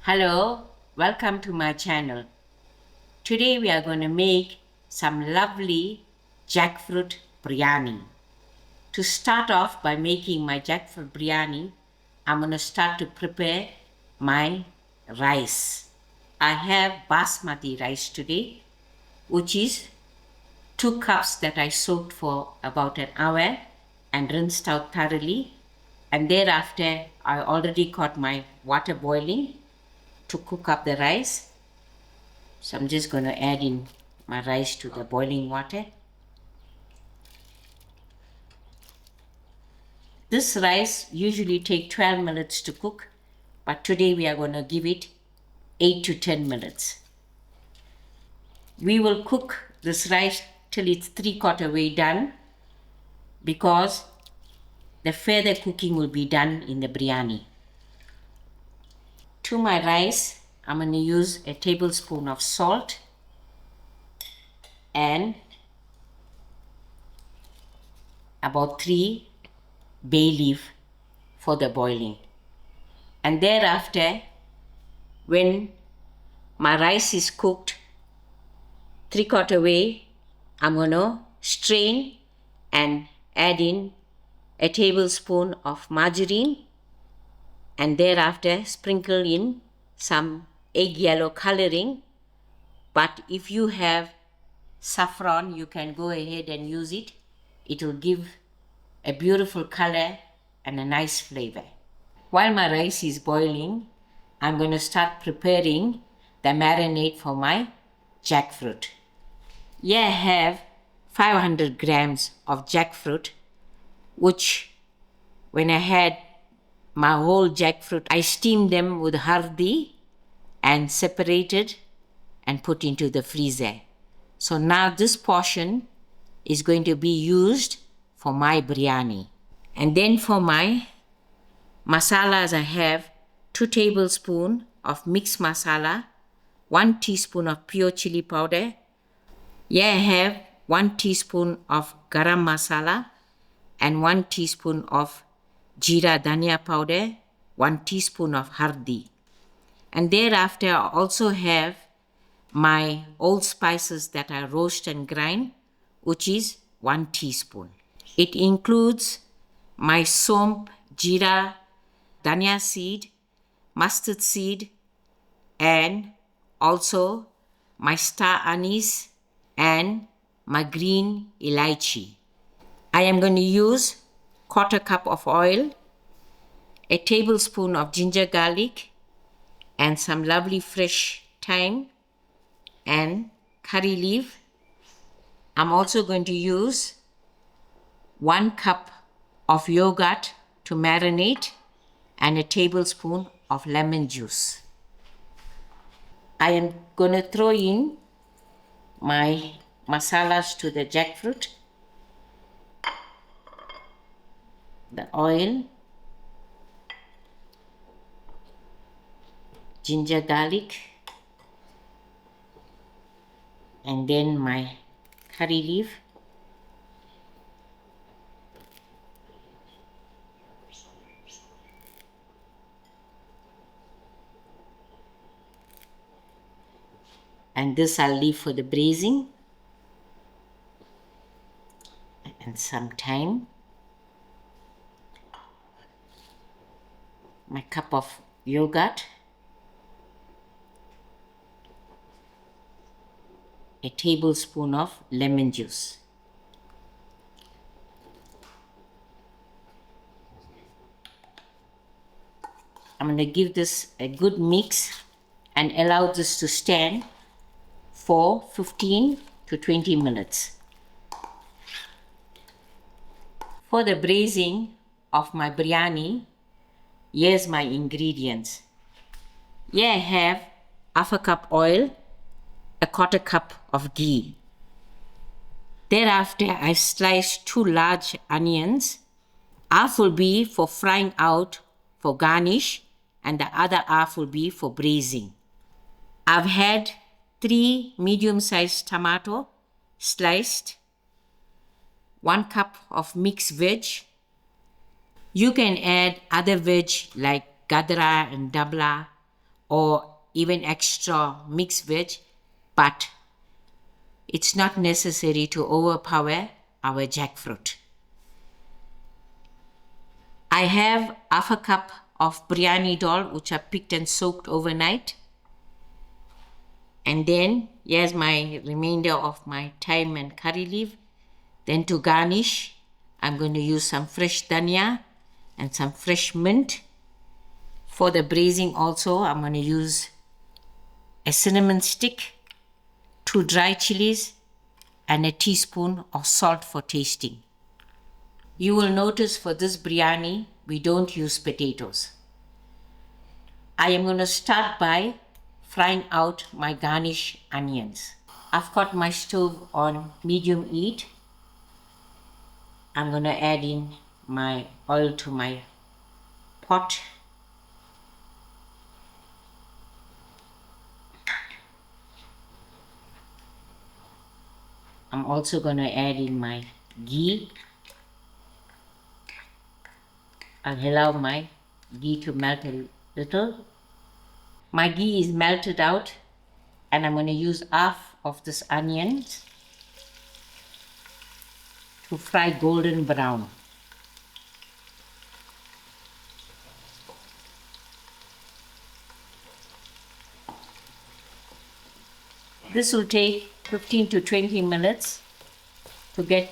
Hello, welcome to my channel. Today we are going to make some lovely jackfruit biryani. To start off by making my jackfruit biryani, I'm going to start to prepare my rice. I have basmati rice today, which is 2 cups that I soaked for about an hour and rinsed out thoroughly. And thereafter, I already got my water boiling to cook up the rice. So I'm just going to add in my rice to the boiling water. This rice usually takes 12 minutes to cook, but today we are going to give it 8 to 10 minutes. We will cook this rice till it's 3/4 way done, because the further cooking will be done in the biryani. To my rice, I'm going to use a tablespoon of salt and about 3 bay leaf for the boiling. And thereafter, when my rice is cooked 3/4 way, I'm going to strain and add in a tablespoon of margarine, and thereafter sprinkle in some egg yellow coloring. But if you have saffron, you can go ahead and use it. It will give a beautiful color and a nice flavor. While my rice is boiling, I'm going to start preparing the marinade for my jackfruit. Here I have 500 grams of jackfruit, which when I had my whole jackfruit, I steamed them with hurdee and separated and put into the freezer. So now this portion is going to be used for my biryani. And then for my masalas, I have 2 tablespoons of mixed masala, 1 teaspoon of pure chilli powder. Here I have 1 teaspoon of garam masala and 1 teaspoon of jeera dhania powder, 1 teaspoon of hurdee. And thereafter I also have my old spices that I roast and grind, which is 1 teaspoon. It includes my somp, jeera, dhania seed, mustard seed, and also my star anise and my green elaichi. I am going to use 1/4 cup of oil, a tablespoon of ginger garlic, and some lovely fresh thyme and curry leaf. I'm also going to use 1 cup of yogurt to marinate and a tablespoon of lemon juice. I am going to throw in my masalas to the jackfruit, the oil, ginger garlic, and then my curry leaf, and this I'll leave for the braising, and some thyme, my cup of yogurt, a tablespoon of lemon juice. I'm going to give this a good mix and allow this to stand for 15 to 20 minutes. For the braising of my biryani, here's my ingredients. Here I have 1/2 cup oil, 1/4 cup of ghee. Thereafter, I sliced 2 large onions. Half will be for frying out for garnish, and the other half will be for braising. I've had 3 medium-sized tomato sliced, 1 cup of mixed veg. You can add other veg like gadra and dabla, or even extra mixed veg, but it's not necessary to overpower our jackfruit. I have half a cup of biryani dal which I picked and soaked overnight. And then here's my remainder of my thyme and curry leaf. Then to garnish, I'm going to use some fresh dhania and some fresh mint. For the braising also, I'm going to use a cinnamon stick, 2 dry chilies, and a teaspoon of salt for tasting. You will notice for this biryani, we don't use potatoes. I am going to start by frying out my garnish onions. I've got my stove on medium heat. I'm going to add in my oil to my pot. I'm also going to add in my ghee. I'll allow my ghee to melt a little. My ghee is melted out, and I'm going to use half of this onion to fry golden brown. This will take 15 to 20 minutes to get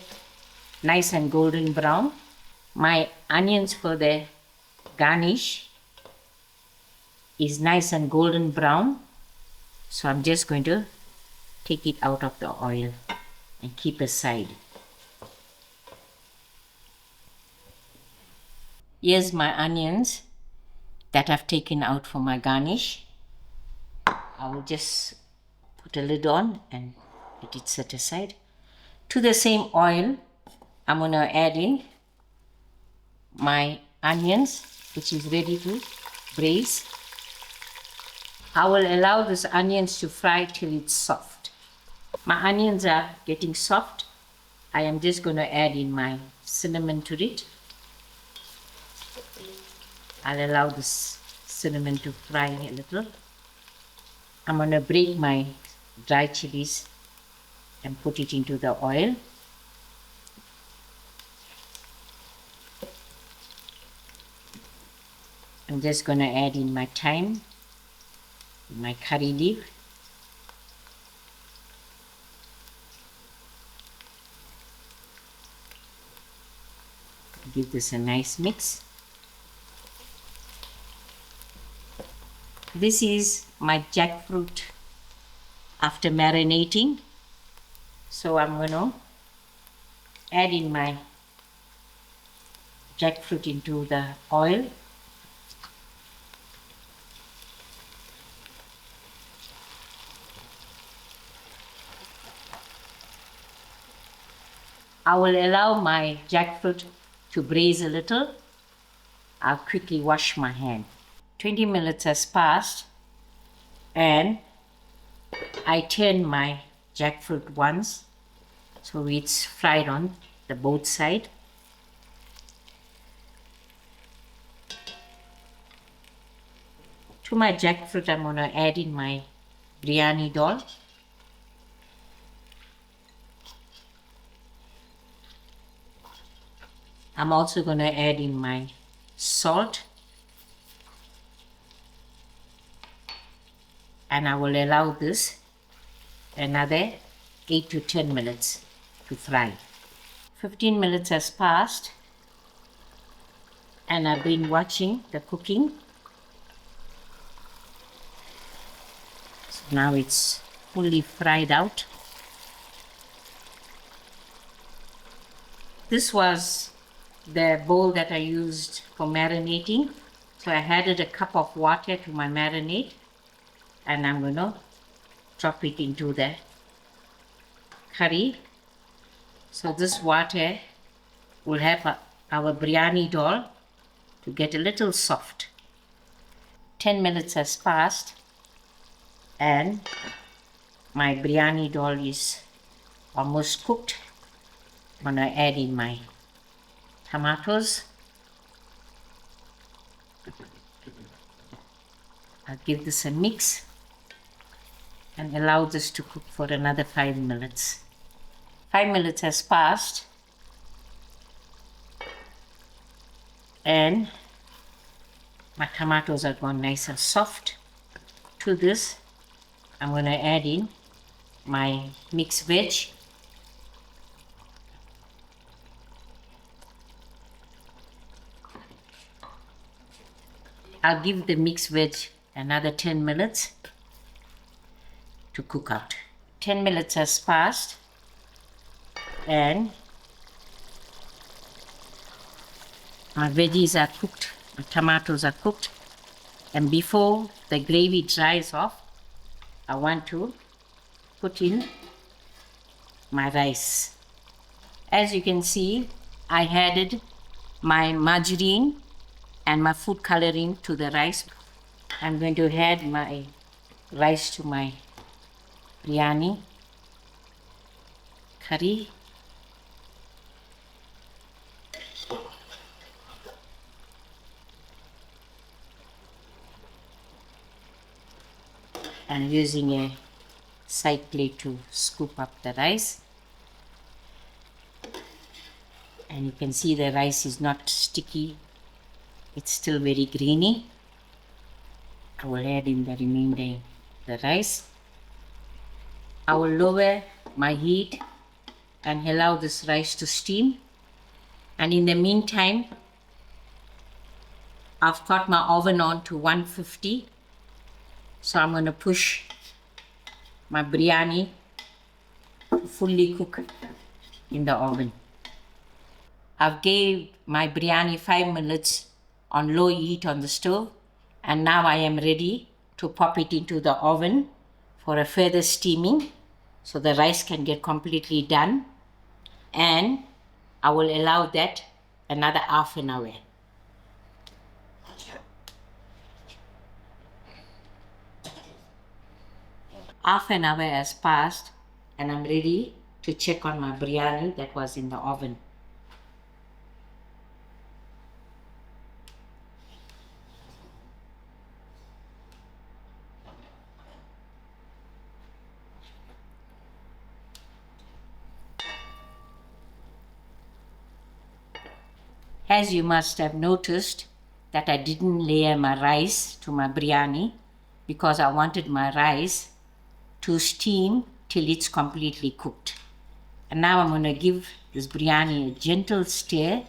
nice and golden brown. My onions for the garnish is nice and golden brown, so I'm just going to take it out of the oil and keep aside. Here's my onions that I've taken out for my garnish. I will just put a lid on and let it set aside. To the same oil, I'm going to add in my onions, which is ready to braise. I will allow these onions to fry till it's soft. My onions are getting soft. I am just going to add in my cinnamon to it. I'll allow this cinnamon to fry a little. I'm going to break my dry chilies and put it into the oil. I'm just going to add in my thyme, my curry leaf. Give this a nice mix. This is my jackfruit after marinating. So I'm going to add in my jackfruit into the oil. I will allow my jackfruit to braise a little. I'll quickly wash my hand. 20 minutes has passed and I turn my jackfruit once so it's fried on the both side. To my jackfruit, I'm going to add in my biryani dal. I'm also going to add in my salt, and I will allow this another 8 to 10 minutes to fry. 15 minutes has passed and I've been watching the cooking. So now it's fully fried out. This was the bowl that I used for marinating. So I added a cup of water to my marinade and I'm going to drop it into the curry. So this water will help our biryani dal to get a little soft. 10 minutes has passed and my biryani dal is almost cooked. I'm going to add in my tomatoes. I'll give this a mix and allow this to cook for another 5 minutes. 5 minutes has passed and my tomatoes are gone nice and soft. To this, I'm going to add in my mixed veg. I'll give the mixed veg another 10 minutes to cook out. 10 minutes has passed and my veggies are cooked, my tomatoes are cooked, and before the gravy dries off, I want to put in my rice. As you can see, I added my margarine and my food coloring to the rice. I'm going to add my rice to my biryani curry. I'm using a side plate to scoop up the rice. And you can see the rice is not sticky. It's still very greeny. I will add in the remaining the rice. I will lower my heat and allow this rice to steam. And in the meantime, I've got my oven on to 150. So I'm going to push my biryani to fully cook in the oven. I've gave my biryani 5 minutes on low heat on the stove, and now I am ready to pop it into the oven for a further steaming so the rice can get completely done, and I will allow that another half an hour. Half an hour has passed and I'm ready to check on my biryani that was in the oven. As you must have noticed that I didn't layer my rice to my biryani because I wanted my rice to steam till it's completely cooked. And now I'm going to give this biryani a gentle stir.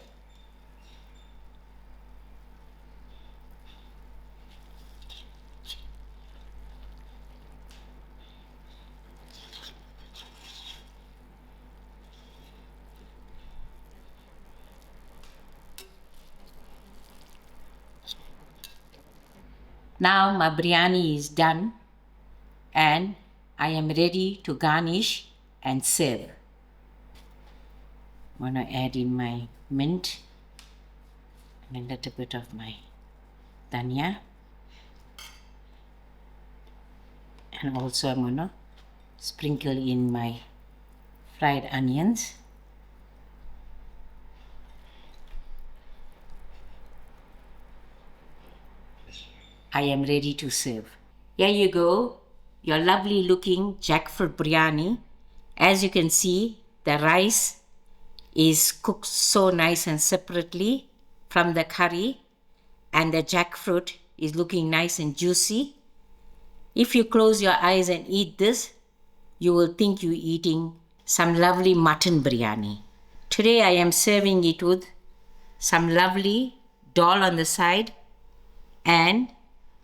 Now my biryani is done and I am ready to garnish and serve. I'm going to add in my mint and a little bit of my dhania. And also I'm going to sprinkle in my fried onions. I am ready to serve. Here you go, your lovely looking jackfruit biryani. As you can see, the rice is cooked so nice and separately from the curry, and the jackfruit is looking nice and juicy. If you close your eyes and eat this, you will think you're eating some lovely mutton biryani. Today I am serving it with some lovely dal on the side and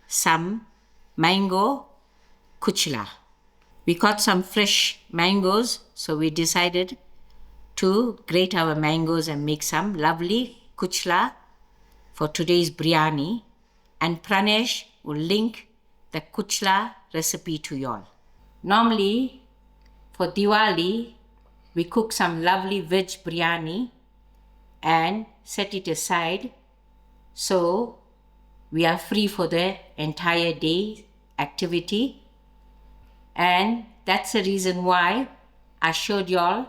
some mango kuchla. We got some fresh mangoes, so we decided to grate our mangoes and make some lovely kuchla for today's biryani, and Pranesh will link the kuchla recipe to y'all. Normally for Diwali we cook some lovely veg biryani and set it aside so we are free for the entire day activity, and that's the reason why I showed y'all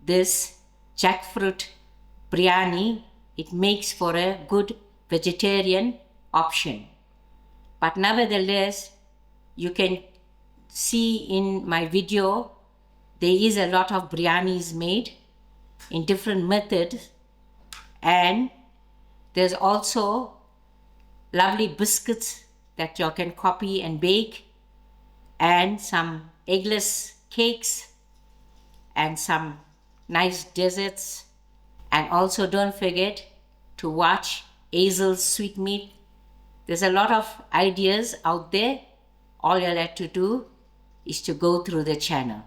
this jackfruit biryani. It makes for a good vegetarian option. But nevertheless, you can see in my video, there is a lot of biryanis made in different methods, and there's also lovely biscuits that you can copy and bake, and some eggless cakes, and some nice desserts. And also don't forget to watch Hazel's Sweet Meat. There's a lot of ideas out there. All you have to do is to go through the channel.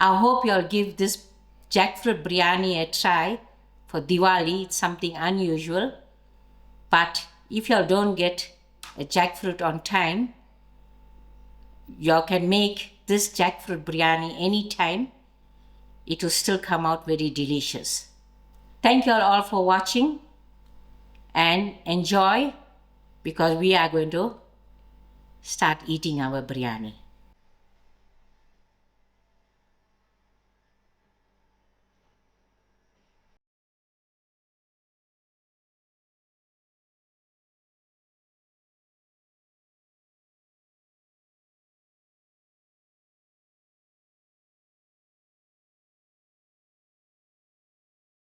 I hope you'll give this jackfruit biryani a try for Diwali. It's something unusual. But if you don't get a jackfruit on time, you can make this jackfruit biryani anytime. It will still come out very delicious. Thank you all for watching, and enjoy, because we are going to start eating our biryani.